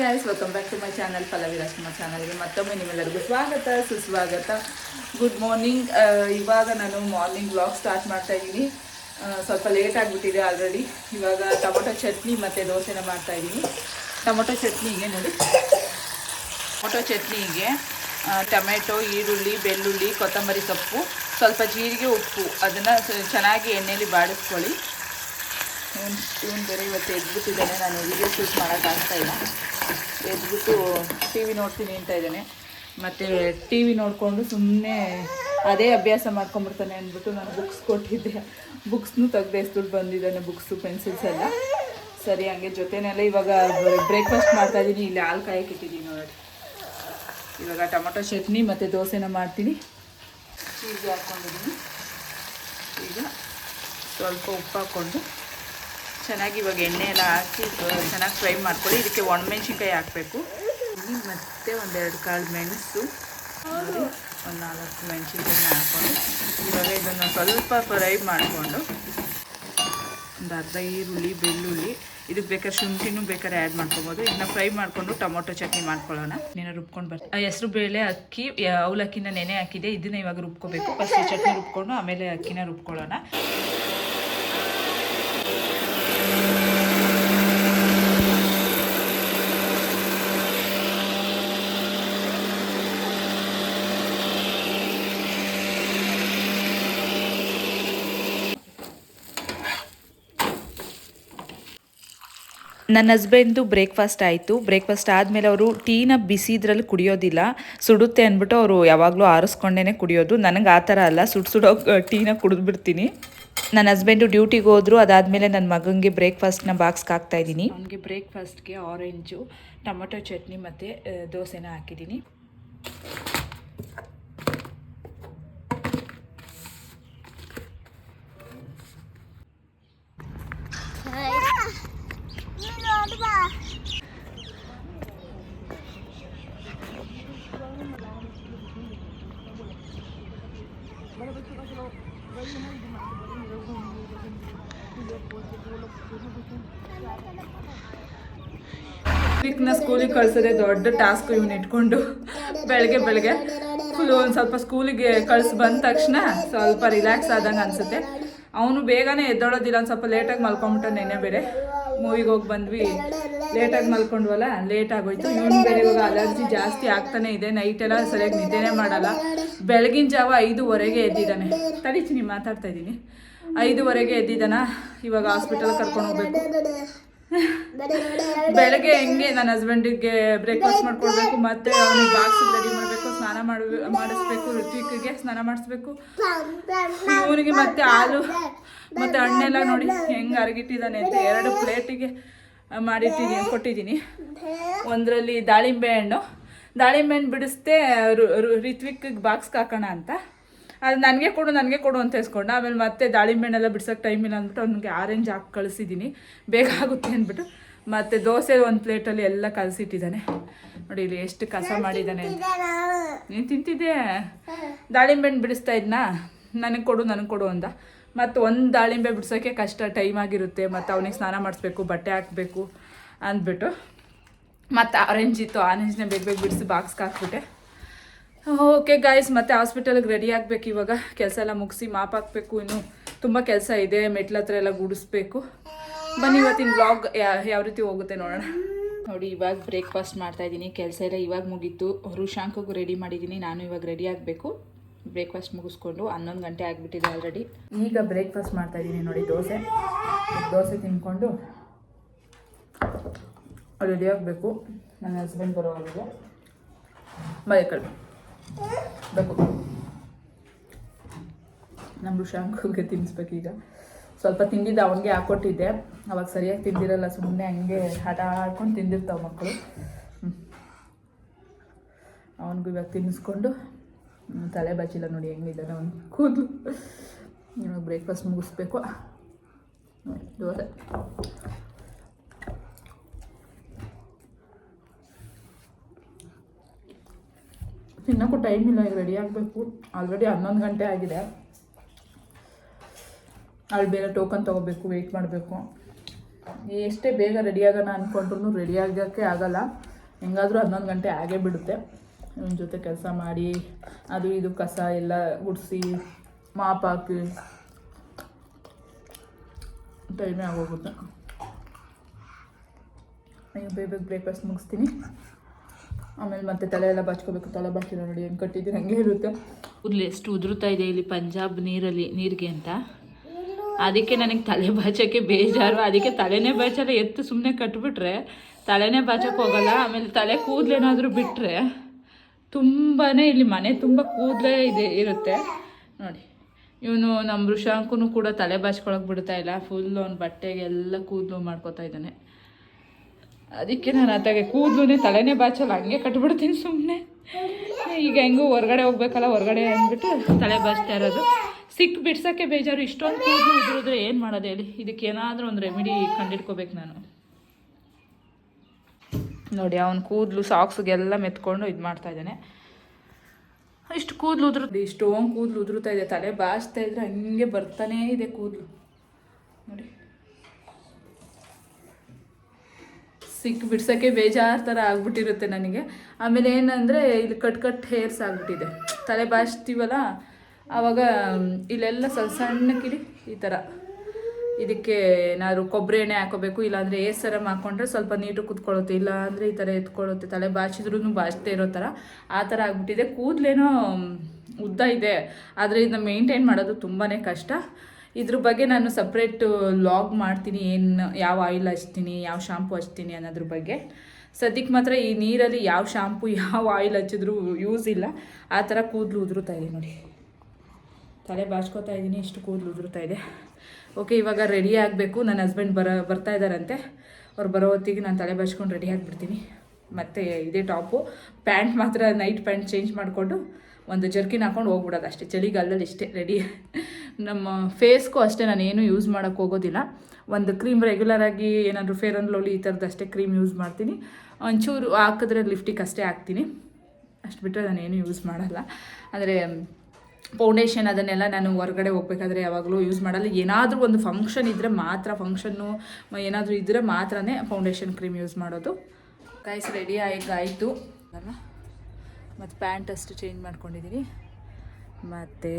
Guys, welcome back to my channel Pallavi Rajkumar ಚಾನಲ್ಗೆ ಮತ್ತೊಮ್ಮೆ ನಿಮ್ಮೆಲ್ಲರಿಗೂ ಸ್ವಾಗತ ಸುಸ್ವಾಗತ. Good morning. ಇವಾಗ ನಾನು ಮಾರ್ನಿಂಗ್ ವ್ಲಾಗ್ ಸ್ಟಾರ್ಟ್ ಮಾಡ್ತಾ ಇದ್ದೀನಿ. ಸ್ವಲ್ಪ ಲೇಟ್ ಆಗಿಬಿಟ್ಟಿದೆ ಆಲ್ರೆಡಿ. ಇವಾಗ ಟೊಮೊಟೊ ಚಟ್ನಿ ಮತ್ತು ದೋಸೆನ ಮಾಡ್ತಾ ಇದ್ದೀನಿ. ಟೊಮೊಟೊ ಚಟ್ನಿಗೆ ನೋಡಿ, ಟೊಮೊಟೊ ಚಟ್ನಿಗೆ ಟೊಮೆಟೊ, ಈರುಳ್ಳಿ, ಬೆಳ್ಳುಳ್ಳಿ, ಕೊತ್ತಂಬರಿ ಸೊಪ್ಪು, ಸ್ವಲ್ಪ ಜೀರಿಗೆ, ಉಪ್ಪು, ಅದನ್ನು ಚೆನ್ನಾಗಿ ಎಣ್ಣೆಯಲ್ಲಿ ಬಾಡಿಸ್ಕೊಳ್ಳಿ. ಇವನು ಬೇರೆ ಇವತ್ತು ಎದ್ಬಿಟ್ಟಿದ್ದಾನೆ, ನಾನು ವಿಡಿಯೋ ಶೂಟ್ ಮಾಡೋಕ್ಕಾಗ್ತಾ ಇಲ್ಲ. ಎದ್ಬಿಟ್ಟು ಟಿ ವಿ ನೋಡ್ತೀನಿ ಅಂತ ಇದ್ದಾನೆ. ಮತ್ತು ಟಿ ವಿ ನೋಡಿಕೊಂಡು ಸುಮ್ಮನೆ ಅದೇ ಅಭ್ಯಾಸ ಮಾಡ್ಕೊಂಬಿಡ್ತಾನೆ ಅಂದ್ಬಿಟ್ಟು ನಾನು ಬುಕ್ಸ್ ಕೊಟ್ಟಿದ್ದೆ. ಬುಕ್ಸ್ನೂ ತೆಗ್ದು ಎಸ್ದುಟ್ಟು ಬಂದಿದ್ದಾನೆ, ಬುಕ್ಸು ಪೆನ್ಸಿಲ್ಸ್ ಎಲ್ಲ. ಸರಿ, ಹಂಗೆ ಜೊತೆನೆಲ್ಲ ಇವಾಗ ಬ್ರೇಕ್ಫಾಸ್ಟ್ ಮಾಡ್ತಾಯಿದ್ದೀನಿ. ಇಲ್ಲಿ ಹಾಲು ಕಾಯಕ್ಕೆ ಇಟ್ಟಿದ್ದೀನಿ ನೋಡಿ. ಇವಾಗ ಟೊಮೊಟೊ ಚಟ್ನಿ ಮತ್ತು ದೋಸೆನ ಮಾಡ್ತೀನಿ. ಚೀಸ್ ಹಾಕ್ಕೊಂಡಿದ್ದೀನಿ. ಈಗ ಸ್ವಲ್ಪ ಉಪ್ಪು ಹಾಕ್ಕೊಂಡು ಚೆನ್ನಾಗಿ ಇವಾಗ ಎಣ್ಣೆ ಎಲ್ಲ ಹಾಕಿ ಚೆನ್ನಾಗಿ ಫ್ರೈ ಮಾಡ್ಕೊಳ್ಳಿ. ಇದಕ್ಕೆ ಒಣಮೆಣ್ಸಿನ್ಕಾಯಿ ಹಾಕಬೇಕು. ಮತ್ತು ಒಂದೆರಡು ಕಾಳು ಮೆಣಸು, ಒಂದು 4 ಮೆಣಸಿನ್ಕಾಯಿನ ಹಾಕ್ಕೊಂಡು ಇವಾಗ ಇದನ್ನು ಸ್ವಲ್ಪ ಫ್ರೈ ಮಾಡಿಕೊಂಡು ಒಂದು ಅರ್ಧ ಈರುಳ್ಳಿ, ಬೆಳ್ಳುಳ್ಳಿ, ಇದಕ್ಕೆ ಬೇಕಾದ್ರೆ ಶುಂಠಿನೂ ಬೇಕಾದ್ರೆ ಆ್ಯಡ್ ಮಾಡ್ಕೊಬೋದು. ಇದನ್ನ ಫ್ರೈ ಮಾಡಿಕೊಂಡು ಟೊಮೊಟೊ ಚಟ್ನಿ ಮಾಡ್ಕೊಳ್ಳೋಣ. ನೆನೆ ರುಬ್ಕೊಂಡು ಬರ್ತೀನಿ. ಹೆಸರು ಬೇಳೆ, ಅಕ್ಕಿ, ಅವಲಕ್ಕಿನ ನೆನೆ ಹಾಕಿದೆ. ಇದನ್ನು ಇವಾಗ ರುಬ್ಕೋಬೇಕು. ಫಸ್ಟ್ ಚಟ್ನಿ ರುಬ್ಕೊಂಡು ಆಮೇಲೆ ಅಕ್ಕಿನ ರುಬ್ಕೊಳ್ಳೋಣ. ನನ್ನ ಹಸ್ಬೆಂಡ್ದು ಬ್ರೇಕ್ಫಾಸ್ಟ್ ಆಯಿತು. ಬ್ರೇಕ್ಫಾಸ್ಟ್ ಆದಮೇಲೆ ಅವರು ಟೀನ ಬಿಸಿದ್ರಲ್ಲಿ ಕುಡಿಯೋದಿಲ್ಲ, ಸುಡುತ್ತೆ ಅಂದ್ಬಿಟ್ಟು ಅವರು ಯಾವಾಗಲೂ ಆರಿಸ್ಕೊಂಡೇ ಕುಡಿಯೋದು. ನನಗೆ ಆ ಥರ ಅಲ್ಲ, ಸುಡೋ ಟೀನ ಕುಡಿದ್ಬಿಡ್ತೀನಿ. ನನ್ನ ಹಸ್ಬೆಂಡು ಡ್ಯೂಟಿಗೆ ಹೋದರು. ಅದಾದಮೇಲೆ ನನ್ನ ಮಗನಿಗೆ ಬ್ರೇಕ್ಫಾಸ್ಟ್ನ ಬಾಕ್ಸ್ಗೆ ಹಾಕ್ತಾಯಿದ್ದೀನಿ. ಅವನಿಗೆ ಬ್ರೇಕ್ಫಾಸ್ಟ್ಗೆ ಆರೆಂಜು, ಟೊಮೊಟೊ ಚಟ್ನಿ ಮತ್ತು ದೋಸೆನ ಹಾಕಿದ್ದೀನಿ. ವೀಕ್ನ ಸ್ಕೂಲಿಗೆ ಕಳ್ಸೋದೆ ದೊಡ್ಡ ಟಾಸ್ಕ್. ಇವನು ಇಟ್ಕೊಂಡು ಬೆಳಗ್ಗೆ ಫುಲ್ಲು ಒಂದು ಸ್ವಲ್ಪ ಸ್ಕೂಲಿಗೆ ಕಳ್ಸಿ ಬಂದ ತಕ್ಷಣ ಸ್ವಲ್ಪ ರಿಲ್ಯಾಕ್ಸ್ ಆದಂಗೆ ಅನಿಸುತ್ತೆ. ಅವನು ಬೇಗನೆ ಎದ್ದೊಳೋದಿಲ್ಲ, ಒಂದು ಸ್ವಲ್ಪ ಲೇಟಾಗಿ ಮಲ್ಕೊಂಬಿಟ್ಟ. ನೆನೆ ಬೇರೆ ಮೂವಿಗೆ ಹೋಗಿ ಬಂದ್ವಿ, ಲೇಟಾಗಿ ಮಲ್ಕೊಂಡ್ವಲ್ಲ, ಲೇಟ್ ಆಗೋಯ್ತು. ಇವನು ಬೇರೆ ಇವಾಗ ಅಲರ್ಜಿ ಜಾಸ್ತಿ ಆಗ್ತಾನೆ ಇದೆ. ನೈಟೆಲ್ಲ ಸರಿಯಾಗಿ ನಿದ್ದೆನೇ ಮಾಡಲ್ಲ. ಬೆಳಗಿನ ಜಾವ 5:15 ಎದ್ದಿದ್ದಾನೆ. ತಡೀತೀನಿ, ಮಾತಾಡ್ತಾ ಇದ್ದೀನಿ. 5:15 ಎದ್ದಿದ್ದಾನ. ಇವಾಗ ಹಾಸ್ಪಿಟಲ್ ಕರ್ಕೊಂಡು ಹೋಗ್ಬೇಕು. ಬೆಳಗ್ಗೆ ಹೆಂಗೆ ನನ್ನ ಹಸ್ಬೆಂಡಿಗೆ ಬ್ರೇಕ್ಫಾಸ್ಟ್ ಮಾಡ್ಕೊಡ್ಬೇಕು, ಮತ್ತು ಅವನಿಗೆ ಬಾಕ್ಸ್ ರೆಡಿ ಮಾಡಬೇಕು, ಸ್ನಾನ ಮಾಡಿಸ್ಬೇಕು, ಋತ್ವಿಕ್ಗೆ ಸ್ನಾನ ಮಾಡಿಸ್ಬೇಕು, ಇವನಿಗೆ ಮತ್ತೆ ಹಾಲು ಮತ್ತು ಹಣ್ಣೆಲ್ಲ ನೋಡಿ ಹೆಂಗೆ ಅರಗಿಟ್ಟಿದ್ದಾನೆ ಅಂತ 2 ಪ್ಲೇಟಿಗೆ ಕೊಟ್ಟಿದ್ದೀನಿ. ಒಂದರಲ್ಲಿ ದಾಳಿಂಬೆ ಹಣ್ಣು ಬಿಡಿಸ್ದೆ ಋತ್ವಿಕ್ಗೆ ಬಾಕ್ಸ್ಗೆ ಹಾಕೋಣ ಅಂತ. ಅದು ನನಗೆ ಕೊಡು ಅಂತ ಇಸ್ಕೊಂಡು ಆಮೇಲೆ ಮತ್ತೆ ದಾಳಿಂಬೆ ಹಣ್ಣೆಲ್ಲ ಬಿಡ್ಸೋಕ್ಕೆ ಟೈಮ್ ಇಲ್ಲ ಅಂದ್ಬಿಟ್ಟು ಅವ್ನಿಗೆ ಆರೆಂಜ್ ಹಾಕಿ ಕಳಿಸಿದ್ದೀನಿ, ಬೇಗ ಆಗುತ್ತೆ ಅಂದ್ಬಿಟ್ಟು. ಮತ್ತು ದೋಸೆ ಒಂದು ಪ್ಲೇಟಲ್ಲಿ ಎಲ್ಲ ಕಲಸಿಟ್ಟಿದ್ದಾನೆ ನೋಡಿ. ಇಲ್ಲಿ ಎಷ್ಟು ಕಸ ಮಾಡಿದ್ದಾನೆ ಅಂತ. ನೀನು ತಿಂತಿದ್ದೆ? ದಾಳಿಂಬೆ ಹಣ್ಣು ಬಿಡಿಸ್ತಾ ಇದ್ನಾ, ನನಗೆ ಕೊಡು ಅಂದ. ಮತ್ತು ಒಂದು ದಾಳಿಂಬೆ ಬಿಡ್ಸೋಕ್ಕೆ ಕಷ್ಟ, ಟೈಮ್ ಆಗಿರುತ್ತೆ, ಮತ್ತು ಅವನಿಗೆ ಸ್ನಾನ ಮಾಡಿಸ್ಬೇಕು, ಬಟ್ಟೆ ಹಾಕಬೇಕು ಅಂದ್ಬಿಟ್ಟು. ಮತ್ತು ಆರೆಂಜ್ ಇತ್ತು, ಆರೆಂಜ್ನ ಬೇಗ ಬಿಡಿಸಿ ಬಾಕ್ಸ್ಗೆ ಹಾಕ್ಬಿಟ್ಟೆ. ಓಕೆ ಗಾಯ್ಸ್, ಮತ್ತು ಹಾಸ್ಪಿಟಲ್ಗೆ ರೆಡಿ ಆಗಬೇಕು. ಇವಾಗ ಕೆಲಸ ಎಲ್ಲ ಮುಗಿಸಿ ಮಾಪ್ ಹಾಕಬೇಕು. ಇನ್ನೂ ತುಂಬ ಕೆಲಸ ಇದೆ, ಮೆಟ್ಲ ಹತ್ರ ಎಲ್ಲ ಗುಡಿಸ್ಬೇಕು. ಬನ್ನಿ ಇವತ್ತಿನ ವ್ಲಾಗ್ ಯಾವ ರೀತಿ ಹೋಗುತ್ತೆ ನೋಡೋಣ. ನೋಡಿ, ಇವಾಗ ಬ್ರೇಕ್ಫಾಸ್ಟ್ ಮಾಡ್ತಾಯಿದ್ದೀನಿ. ಕೆಲಸ ಎಲ್ಲ ಇವಾಗ ಮುಗೀತು. ಋಷಾಂಕಿಗೂ ರೆಡಿ ಮಾಡಿದ್ದೀನಿ. ನಾನು ಇವಾಗ ರೆಡಿ ಆಗಬೇಕು. ಬ್ರೇಕ್ಫಾಸ್ಟ್ ಮುಗಿಸ್ಕೊಂಡು 11 ಗಂಟೆ ಆಗಿಬಿಟ್ಟಿದೆ ಆಲ್ರೆಡಿ. ಈಗ ಬ್ರೇಕ್ಫಾಸ್ಟ್ ಮಾಡ್ತಾಯಿದ್ದೀನಿ ನೋಡಿ. ದೋಸೆ ತಿನ್ಕೊಂಡು ರೆಡಿ ಆಗಬೇಕು. ನನ್ನ ಹಸ್ಬೆಂಡ್ ಬರೋವಾಗಿದೆ ಬೇಕು. ನಮ್ಮ ಋಷಾಂಕಿಗೆ ತಿನ್ನಿಸ್ಬೇಕು. ಈಗ ಸ್ವಲ್ಪ ತಿಂದಿದ್ದ ಅವನಿಗೆ ಹಾಕ್ಕೊಟ್ಟಿದ್ದೆ, ಅವಾಗ ಸರಿಯಾಗಿ ತಿಂದಿರಲ್ಲ, ಸುಮ್ಮನೆ ಹಂಗೆ ಹಠ ಆಡ್ಕೊಂಡು ತಿಂದಿರ್ತಾವೆ ಮಕ್ಕಳು. ಅವನಿಗೂ ಇವಾಗ ತಿನ್ನಿಸ್ಕೊಂಡು ತಲೆ ಬಚ್ಚಿಲ್ಲ ನೋಡಿ ಹೆಂಗಿದ್ದಾನೆ ಅವನು ಕೂದಲು. ಇವಾಗ ಬ್ರೇಕ್ಫಾಸ್ಟ್ ಮುಗಿಸ್ಬೇಕು. ದೋಸೆ ತಿನ್ನೋಕ್ಕೂ ಟೈಮ್ ಇಲ್ಲ, ಈಗ ರೆಡಿ ಆಗಬೇಕು. ಆಲ್ರೆಡಿ 11 ಗಂಟೆ ಆಗಿದೆ. ಅಲ್ಲಿ ಬೇರೆ ಟೋಕನ್ ತೊಗೋಬೇಕು, ವೆಯ್ಟ್ ಮಾಡಬೇಕು. ಎಷ್ಟೇ ಬೇಗ ರೆಡಿ ಆಗೋಣ ಅಂದ್ಕೊಂಡ್ರು ರೆಡಿ ಆಗೋಕ್ಕೆ ಆಗಲ್ಲ. ಹೆಂಗಾದರೂ 11 ಗಂಟೆ ಆಗೇ ಬಿಡುತ್ತೆ. ಇವನ ಜೊತೆ ಕೆಲಸ ಮಾಡಿ ಅದು ಇದು ಕಸ ಎಲ್ಲ ಗುಡಿಸಿ ಮಾಪ್ ಹಾಕಿ ಟೈಮೇ ಆಗೋಗುತ್ತೆ. ಈಗ ಬೇಗ ಬ್ರೇಕ್ಫಾಸ್ಟ್ ಮುಗಿಸ್ತೀನಿ. ಆಮೇಲೆ ಮತ್ತೆ ತಲೆ ಎಲ್ಲ ಬಾಚ್ಕೋಬೇಕು. ತಲೆ ಬಾಚಿಲ್ಲ ನೋಡಿ ಹೆಂಗೆ ಕಟ್ಟಿದ್ದೀನಿ ಹಂಗೆ ಇರುತ್ತೆ. ಕೂದಲು ಎಷ್ಟು ಉದುರುತ್ತಾ ಇದೆ ಇಲ್ಲಿ ಪಂಜಾಬ್ ನೀರಿಗೆ ಅಂತ. ಅದಕ್ಕೆ ನನಗೆ ತಲೆ ಬಾಚೋಕ್ಕೆ ಬೇಜಾರು. ಅದಕ್ಕೆ ತಲೆನೇ ಬಾಚಲ್ಲ, ಎತ್ತು ಸುಮ್ಮನೆ ಕಟ್ಬಿಟ್ರೆ ತಲೆನೇ ಬಾಚಕ್ಕೆ ಹೋಗಲ್ಲ. ಆಮೇಲೆ ತಲೆ ಕೂದಲೇನಾದರೂ ಬಿಟ್ಟರೆ ತುಂಬಾ ಇಲ್ಲಿ ಮನೆ ತುಂಬ ಕೂದಲೇ ಇರುತ್ತೆ ನೋಡಿ. ಇವನು ನಮ್ಮ ಋಷಾಂಕೂ ಕೂಡ ತಲೆ ಬಾಚ್ಕೊಳಕ್ಕೆ ಬಿಡ್ತಾ ಇಲ್ಲ. ಫುಲ್ ಅವ್ನ ಬಟ್ಟೆಗೆಲ್ಲ ಕೂದಲು ಮಾಡ್ಕೋತಾ ಇದ್ದಾನೆ. ಅದಕ್ಕೆ ನಾನು ಆತಾಗೆ ಕೂದಲೇ ತಲೆನೇ ಬಾಚಲ್ಲ, ಹಂಗೆ ಕಟ್ಬಿಡ್ತೀನಿ ಸುಮ್ಮನೆ. ಈಗ ಹೆಂಗೂ ಹೊರಗಡೆ ಹೋಗ್ಬೇಕಲ್ಲ, ಹೊರಗಡೆ ಅಂದ್ಬಿಟ್ಟು ತಲೆ ಬಾಚ್ತಾ ಇರೋದು. ಸಿಕ್ ಬಿಡ್ಸೋಕ್ಕೆ ಬೇಜಾರು. ಇಷ್ಟೊಂದು ಕೂದಲು ಉದುರಿದ್ರೆ ಏನು ಮಾಡೋದು ಹೇಳಿ. ಇದಕ್ಕೆ ಏನಾದರೂ ಒಂದು ರೆಮಿಡಿ ಕಂಡಿಡ್ಕೋಬೇಕು ನಾನು. ನೋಡಿ ಅವನ ಕೂದಲು ಸಾಕ್ಸ್ಗೆಲ್ಲ ಮೆತ್ಕೊಂಡು ಇದು ಮಾಡ್ತಾ ಇದ್ದಾನೆ. ಇಷ್ಟು ಕೂದಲು ಇಷ್ಟೊಂದು ಕೂದಲು ಉದುರುತ್ತಾ ಇದೆ. ತಲೆ ಬಾಚ್ತಾ ಇದ್ರೆ ಹಂಗೆ ಬರ್ತಾನೇ ಇದೆ ಕೂದಲು ನೋಡಿ. ಸಿಕ್ ಬಿಡ್ಸೋಕ್ಕೆ ಬೇಜಾರು ಥರ ಆಗ್ಬಿಟ್ಟಿರುತ್ತೆ ನನಗೆ. ಆಮೇಲೆ ಏನಂದರೆ ಇಲ್ಲಿ ಕಟ್ ಹೇರ್ಸ್ ಆಗಿಬಿಟ್ಟಿದೆ. ತಲೆ ಬಾಚ್ತೀವಲ್ಲ ಆವಾಗ ಇಲ್ಲೆಲ್ಲ ಸಣ್ಣಕ್ಕಿರಿ ಈ ಥರ. ಇದಕ್ಕೆ ಏನಾದ್ರು ಕೊಬ್ಬರಿ ಎಣ್ಣೆ ಹಾಕೋಬೇಕು, ಇಲ್ಲಾಂದರೆ ಏಸರಮ್ ಹಾಕ್ಕೊಂಡ್ರೆ ಸ್ವಲ್ಪ ನೀಟು ಕೂತ್ಕೊಳ್ಳುತ್ತೆ. ಇಲ್ಲ ಅಂದರೆ ಈ ಥರ ಎತ್ಕೊಳ್ಳುತ್ತೆ. ತಲೆ ಬಾಚಿದ್ರೂ ಬಾಚ್ತಾ ಇರೋ ಥರ ಆ ಥರ ಆಗ್ಬಿಟ್ಟಿದೆ. ಕೂದಲೇನೋ ಉದ್ದ ಇದೆ, ಆದರೆ ಇದನ್ನ ಮೇಂಟೈನ್ ಮಾಡೋದು ತುಂಬಾ ಕಷ್ಟ. ಇದ್ರ ಬಗ್ಗೆ ನಾನು ಸಪ್ರೇಟ್ ಲಾಗ್ ಮಾಡ್ತೀನಿ. ಯಾವ ಆಯಿಲ್ ಹಚ್ತೀನಿ, ಯಾವ ಶಾಂಪು ಹಚ್ತೀನಿ ಅನ್ನೋದ್ರ ಬಗ್ಗೆ. ಸದ್ಯಕ್ಕೆ ಮಾತ್ರ ಈ ನೀರಲ್ಲಿ ಯಾವ ಶಾಂಪು ಯಾವ ಆಯಿಲ್ ಹಚ್ಚಿದ್ರೂ ಯೂಸ್ ಇಲ್ಲ. ಆ ಥರ ಕೂದಲು ಉದುರುತ್ತಾ ಇದೆ ನೋಡಿ. ತಲೆ ಬಾಚ್ಕೋತಾ ಇದ್ದೀನಿ, ಇಷ್ಟು ಕೂದಲು ಉದುರುತ್ತಾ ಇದೆ. ಓಕೆ, ಇವಾಗ ರೆಡಿ ಆಗಬೇಕು. ನನ್ನ ಹಸ್ಬೆಂಡ್ ಬರ್ತಾ ಇದ್ದಾರಂತೆ. ಅವ್ರು ಬರೋ ಹೊತ್ತಿಗೆ ನಾನು ತಲೆ ಬಾಚ್ಕೊಂಡು ರೆಡಿ ಆಗಿಬಿಡ್ತೀನಿ. ಮತ್ತು ಇದೇ ಟಾಪು, ಪ್ಯಾಂಟ್ ಮಾತ್ರ ನೈಟ್ ಪ್ಯಾಂಟ್ ಚೇಂಜ್ ಮಾಡಿಕೊಂಡು ಒಂದು ಜರ್ಕಿನ್ ಹಾಕ್ಕೊಂಡು ಹೋಗ್ಬಿಡೋದು ಅಷ್ಟೇ. ಚಳಿಗಾಲದಲ್ಲಿ ಇಷ್ಟೇ ರೆಡಿ. ನಮ್ಮ ಫೇಸ್ಗೂ ಅಷ್ಟೇ ನಾನು ಏನೂ ಯೂಸ್ ಮಾಡೋಕ್ಕೆ ಹೋಗೋದಿಲ್ಲ. ಒಂದು ಕ್ರೀಮ್ ರೆಗ್ಯುಲರಾಗಿ ಏನಾದರೂ ಫೇರ್ ಆ್ಯಂಡ್ ಲವ್ಲಿ ಈ ಥರದ್ದು ಅಷ್ಟೇ ಕ್ರೀಮ್ ಯೂಸ್ ಮಾಡ್ತೀನಿ. ಒಂಚೂರು ಹಾಕಿದ್ರೆ ಲಿಫ್ಟಿಗೆ ಅಷ್ಟೇ ಹಾಕ್ತೀನಿ. ಅಷ್ಟು ಬಿಟ್ಟರೆ ನಾನೇನು ಯೂಸ್ ಮಾಡಲ್ಲ. ಆದರೆ ಫೌಂಡೇಶನ್ ಅದನ್ನೆಲ್ಲ ನಾನು ಹೊರಗಡೆ ಹೋಗ್ಬೇಕಾದ್ರೆ ಯಾವಾಗಲೂ ಯೂಸ್ ಮಾಡಲ್ಲ. ಏನಾದರೂ ಒಂದು ಫಂಕ್ಷನ್ ಇದ್ದರೆ ಮಾತ್ರ, ಫಂಕ್ಷನ್ನು ಏನಾದರೂ ಇದ್ದರೆ ಮಾತ್ರನೇ ಫೌಂಡೇಶನ್ ಕ್ರೀಮ್ ಯೂಸ್ ಮಾಡೋದು. ಗೈಸ್ ರೆಡಿ ಆಯಿತು ಅಲ್ಲ. ಮತ್ತು ಪ್ಯಾಂಟ್ ಅಷ್ಟು ಚೇಂಜ್ ಮಾಡ್ಕೊಂಡಿದ್ದೀನಿ. ಮತ್ತು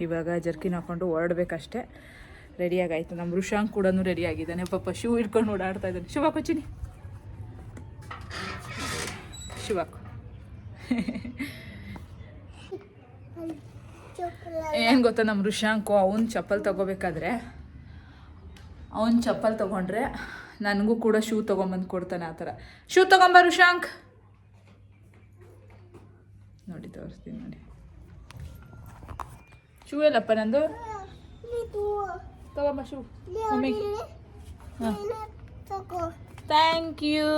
ಇವಾಗ ಜರ್ಕಿನ್ ಹಾಕ್ಕೊಂಡು ಹೊರಡ್ಬೇಕಷ್ಟೇ. ರೆಡಿಯಾಗಾಯಿತು. ನಮ್ಮ ಋಷಾಂಕ್ ಕೂಡ ರೆಡಿ ಆಗಿದ್ದಾನೆ. ಪಾಪ ಶೂ ಇಟ್ಕೊಂಡು ಓಡಾಡ್ತಾ ಇದ್ದಾನೆ. ಶೂ ಹಾಕೋಚಿನಿ, ಶೂ ಹಾಕು. ಏನು ಗೊತ್ತಾ, ನಮ್ಮ ಋಷಾಂಕು ಅವ್ನು ಚಪ್ಪಲ್ ತೊಗೋಬೇಕಾದ್ರೆ ಅವ್ನು ಚಪ್ಪಲ್ ತೊಗೊಂಡ್ರೆ ನನಗೂ ಕೂಡ ಶೂ ತೊಗೊಂಬಂದು ಕೊಡ್ತಾನೆ. ಆ ಥರ ಶೂ ತೊಗೊಂಬ ಋಷಾಂಕ್. ನೋಡಿ ತೋರಿಸ್ತೀನಿ ನೋಡಿ. ಶೂ ಎಲ್ಲಪ್ಪ ನಂದು? ತಗೊಂಬ ಶೂ ಮಮ್ಮಿಗೆ. ಹಾಂ ಥ್ಯಾಂಕ್ ಯು.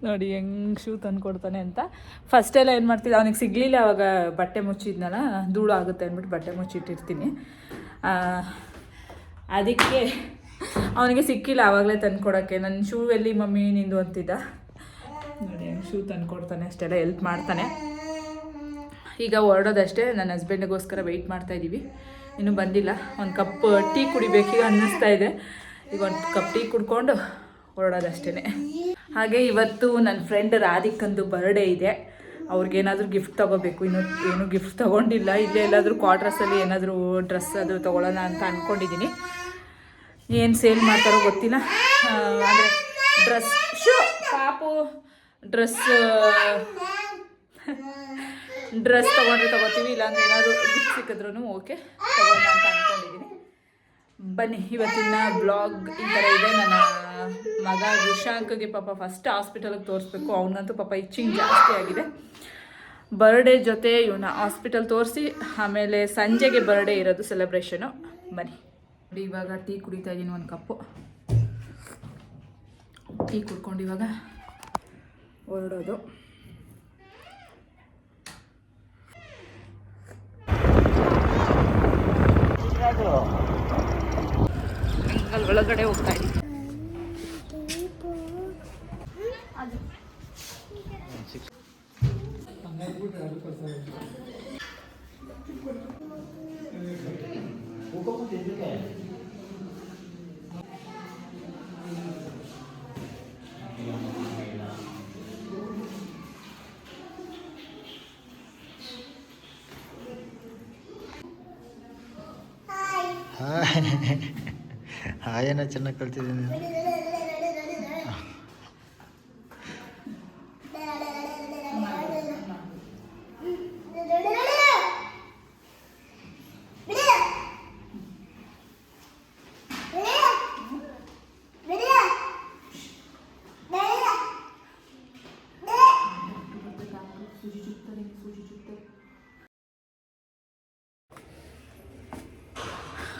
ನೋಡಿ ಹೆಂಗೆ ಶೂ ತಂದು ಕೊಡ್ತಾನೆ ಅಂತ. ಫಸ್ಟೆಲ್ಲ ಏನು ಮಾಡ್ತಿದ್ದೆ, ಅವನಿಗೆ ಸಿಗಲಿಲ್ಲ ಅವಾಗ ಬಟ್ಟೆ ಮುಚ್ಚಿದ್ನಲ್ಲ, ಧೂಳು ಆಗುತ್ತೆ ಅಂದ್ಬಿಟ್ಟು ಬಟ್ಟೆ ಮುಚ್ಚಿಟ್ಟಿರ್ತೀನಿ. ಅದಕ್ಕೆ ಅವನಿಗೆ ಸಿಕ್ಕಿಲ್ಲ ಆವಾಗಲೇ ತಂದು ಕೊಡೋಕ್ಕೆ. ನನ್ನ ಶೂ ಎಲ್ಲಿ ಮಮ್ಮಿ ನಿಂದು ಅಂತಿದ್ದ. ನೋಡಿ ಹೆಂಗೆ ಶೂ ತಂದು ಕೊಡ್ತಾನೆ, ಅಷ್ಟೆಲ್ಲ ಹೆಲ್ಪ್ ಮಾಡ್ತಾನೆ. ಈಗ ಹೊರಡೋದಷ್ಟೇ. ನನ್ನ ಹಸ್ಬೆಂಡಿಗೋಸ್ಕರ ವೆಯ್ಟ್ ಮಾಡ್ತಾಯಿದ್ದೀವಿ, ಇನ್ನೂ ಬಂದಿಲ್ಲ. ಒಂದು ಕಪ್ ಟೀ ಕುಡಿಬೇಕೀಗ ಅನ್ನಿಸ್ತಾ ಇದೆ. ಈಗ ಒಂದು ಕಪ್ ಟೀ ಕುಡ್ಕೊಂಡು ಹೊರಡೋದಷ್ಟೇ. ಹಾಗೆ ಇವತ್ತು ನನ್ನ ಫ್ರೆಂಡ್ ರಾಧಿಕಂದು ಬರ್ಡೇ ಇದೆ. ಅವ್ರಿಗೇನಾದರೂ ಗಿಫ್ಟ್ ತೊಗೋಬೇಕು. ಇನ್ನೂ ಏನೂ ಗಿಫ್ಟ್ ತೊಗೊಂಡಿಲ್ಲ. ಇಲ್ಲೇ ಎಲ್ಲಾದರೂ ಕ್ವಾರ್ಟರ್ಸಲ್ಲಿ ಏನಾದರೂ ಡ್ರೆಸ್ ಅದು ತೊಗೊಳ್ಳೋಣ ಅಂತ ಅಂದ್ಕೊಂಡಿದ್ದೀನಿ. ಏನು ಸೇಲ್ ಮಾಡ್ತಾರೋ ಗೊತ್ತಿಲ್ಲ. ಅಂದರೆ ಡ್ರೆಸ್ ಪಾಪು ಡ್ರೆಸ್ ತೊಗೊಂಡ್ರೆ ತೊಗೋತೀವಿ, ಇಲ್ಲಾಂದ್ರೆ ಏನಾದರೂ ಗಿಫ್ಟ್ ಸಿಕ್ಕಿದ್ರೂ ಓಕೆ ತೊಗೊಳ್ಳೋಣ ಅಂತ ಅಂದ್ಕೊಂಡಿದ್ದೀನಿ. ಬನ್ನಿ, ಇವತ್ತಿನ ಬ್ಲಾಗ್ ಈ ಥರ ಇದೆ. ನನ್ನ ಮಗ ಋಷಾಂಕ್ಗೆ ಪಾಪ ಫಸ್ಟ್ ಹಾಸ್ಪಿಟಲ್ಗೆ ತೋರಿಸ್ಬೇಕು. ಅವನಂತೂ ಪಾಪ ಇಚ್ಚಿಂಗ್ ಜಾಸ್ತಿ ಆಗಿದೆ. ಬರ್ಡೇ ಜೊತೆ ಇವನ್ನ ಹಾಸ್ಪಿಟಲ್ ತೋರಿಸಿ ಆಮೇಲೆ ಸಂಜೆಗೆ ಬರ್ಡೇ ಇರೋದು ಸೆಲೆಬ್ರೇಷನು. ಬನ್ನಿ ನೋಡಿ, ಇವಾಗ ಟೀ ಕುಡಿತಾ ಇದ್ದೀನಿ. ಒಂದು ಕಪ್ಪು ಟೀ ಕುಡ್ಕೊಂಡು ಇವಾಗ ಹೊರಡೋದು. ಒಳಗಡೆ ಹೋಗ್ತಾ ಇದ್ದೀನಿ. ಹಾಯನ ಚೆನ್ನಾಗಿ ಕಲ್ತಿದ್ದೀನಿ.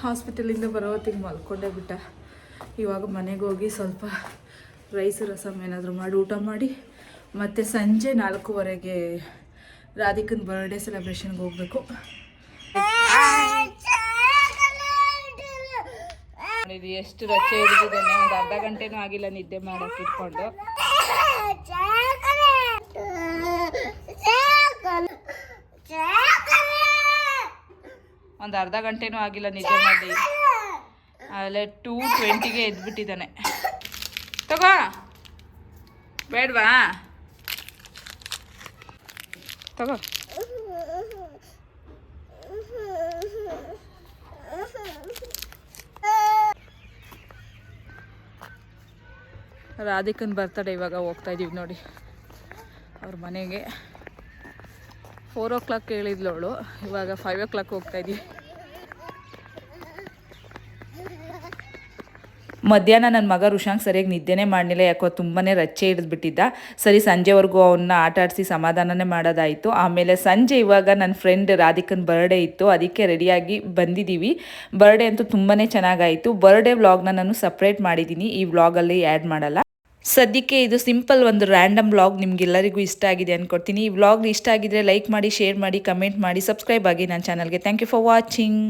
ಹಾಸ್ಪಿಟಲಿಂದ ಬರೋ ಹೊತ್ತಿಗೆ ಮಲ್ಕೊಂಡೇ ಬಿಟ್ಟ. ಇವಾಗ ಮನೆಗೆ ಹೋಗಿ ಸ್ವಲ್ಪ ರೈಸ್ ರಸಮ್ ಏನಾದರೂ ಮಾಡಿ ಊಟ ಮಾಡಿ ಮತ್ತು ಸಂಜೆ 4:15ಗೆ ರಾಧಿಕನ ಬರ್ಡೇ ಸೆಲೆಬ್ರೇಷನ್ಗೆ ಹೋಗಬೇಕು. ಇದು ಎಷ್ಟು ರಚ್ಚೆ ಹಿಡಿದಿದ್ದಾನೆ, ಒಂದು ಅರ್ಧ ಗಂಟೆನೂ ಆಗಿಲ್ಲ ನಿದ್ದೆ ಮಾಡೋಕೆ ಇಟ್ಕೊಂಡು. ಒಂದು ಅರ್ಧ ಗಂಟೆನೂ ಆಗಿಲ್ಲ ನಿದ್ದೆ ಮಾಡಿ, ಆಮೇಲೆ 2:20ಗೆ ಎದ್ಬಿಟ್ಟಿದ್ದಾನೆ. ತಗೋ ಬೇಡವಾ, ತಗೋ. ರಾಧಿಕನ್ ಬರ್ತಡೆ ಇವಾಗ ಹೋಗ್ತಾ ಇದೀವಿ ನೋಡಿ ಅವ್ರ ಮನೆಗೆ. 4 o'clock ಹೇಳಿದ್ಲು ಅವಳು, ಇವಾಗ 5 o'clock ಹೋಗ್ತಾ ಇದೀವಿ. ಮಧ್ಯಾಹ್ನ ನನ್ನ ಮಗ ರುಷಾಂಕ್ ಸರಿಯಾಗಿ ನಿದ್ದೆನೇ ಮಾಡಲಿಲ್ಲ, ಯಾಕೋ ತುಂಬಾ ರಚ್ಚೆ ಹಿಡಿದ್ಬಿಟ್ಟಿದ್ದ. ಸರಿ ಸಂಜೆವರೆಗೂ ಅವನ್ನ ಆಟ ಆಡಿಸಿ ಸಮಾಧಾನನೇ ಮಾಡೋದಾಯಿತು. ಆಮೇಲೆ ಸಂಜೆ ಇವಾಗ ನನ್ನ ಫ್ರೆಂಡ್ ರಾಧಿಕನ್ ಬರ್ಡೇ ಇತ್ತು, ಅದಕ್ಕೆ ರೆಡಿಯಾಗಿ ಬಂದಿದ್ದೀವಿ. ಬರ್ಡೇ ಅಂತೂ ತುಂಬಾ ಚೆನ್ನಾಗಾಯಿತು. ಬರ್ಡೇ ವ್ಲಾಗ್ನ ನಾನು ಸಪ್ರೇಟ್ ಮಾಡಿದ್ದೀನಿ, ಈ ವ್ಲಾಗಲ್ಲಿ ಆ್ಯಡ್ ಮಾಡಲ್ಲ. ಸದ್ಯಕ್ಕೆ ಇದು ಸಿಂಪಲ್ ಒಂದು ರ್ಯಾಂಡಮ್ ವ್ಲಾಗ್, ನಿಮ್ಗೆಲ್ಲರಿಗೂ ಇಷ್ಟ ಆಗಿದೆ ಅಂದ್ಕೊಡ್ತೀನಿ. ಈ ವ್ಲಾಗ್ ಇಷ್ಟ ಆಗಿದ್ರೆ ಲೈಕ್ ಮಾಡಿ, ಶೇರ್ ಮಾಡಿ, ಕಮೆಂಟ್ ಮಾಡಿ, ಸಬ್ಸ್ಕ್ರೈಬ್ ಆಗಿ ನನ್ನ ಚಾನಲ್ಗೆ. Thank you for watching.